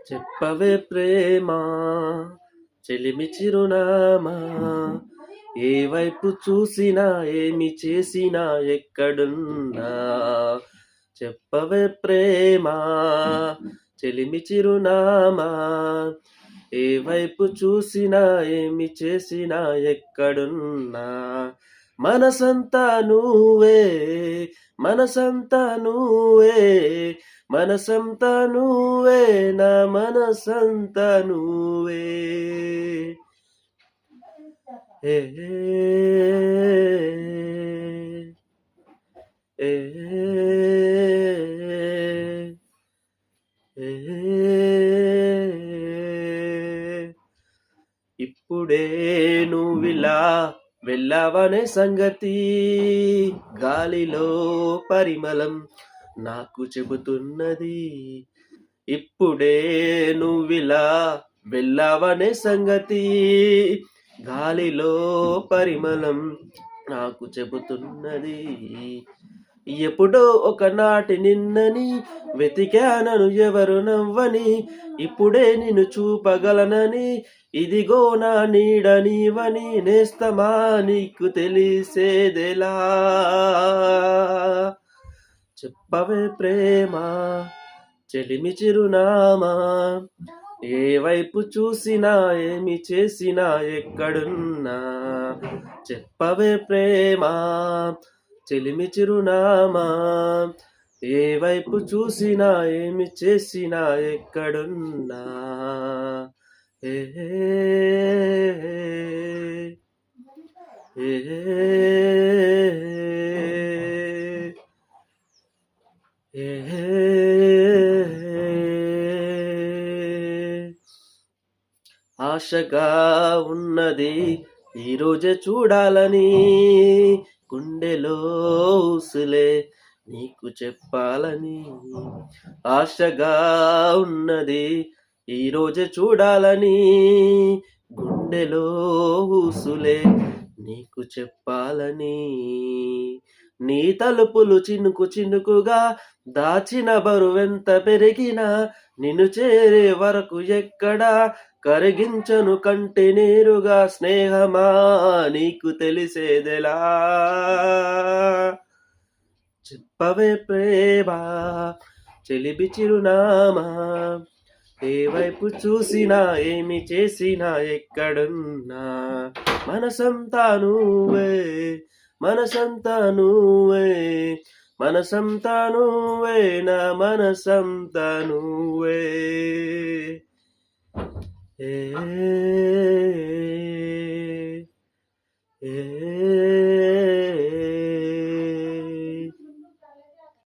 చెప్పవే ప్రేమ చెలిమి చిరునామా, ఏ వైపు చూసినా ఏమి చేసినా ఎక్కడున్నా. చెప్పవే ప్రేమ చెలిమి చిరునామా, ఏ వైపు చూసినా ఏమి చేసినా ఎక్కడున్నా. మనసంతా నువ్వే, మనసంతా నువ్వే, మనసంతా నువ్వే, నా మనసంతా నువ్వే. ఏ ఏ ఇప్పుడే నువ్విలా వెళ్ళావనే సంగతి గాలిలో పరిమళం నాకు చెబుతున్నది. ఇప్పుడే నువ్విలా వెళ్ళావనే సంగతి గాలిలో పరిమళం నాకు చెబుతున్నది. ఎప్పుడో ఒకనాటి నిన్నని వెతికానను ఎవరు నవ్వని, ఇప్పుడే నిన్ను చూపగలనని, ఇదిగో నా నీడ నీవని. నేస్తమా నీకు తెలిసేదెలా, చెప్పవే ప్రేమ చెలిమి చిరునామా, ఏ వైపు చూసినా ఏమి చేసినా ఎక్కడున్నా. చెప్పవే ప్రేమ చెలిమి చిరునామా, ఏ వైపు చూసినా ఏమి చేసినా ఎక్కడున్నా. ఏ ఆశగా ఉన్నది ఈరోజే చూడాలని, గుండెలో ఊసులే నీకు చెప్పాలని. ఆశగా ఉన్నది ఈరోజే చూడాలని, గుండెలో ఊసులే నీకు చెప్పాలని. నీ తలుపులు చినుకు చినుకుగా దాచిన బరువెంత పెరిగినా, నిన్ను చేరే వరకు ఎక్కడా కరిగించను కంటి నీరుగా. స్నేహమా నీకు తెలిసేదెలా, చెప్పవే ప్రేమ చెలిమి చిరునామా, ఏ వైపు చూసినా ఏమి చేసినా ఎక్కడున్నా. మనసంతా నువ్వే, మనసంతా నువ్వే, మనసంతా నువ్వే, నా మనసంతా నువ్వే.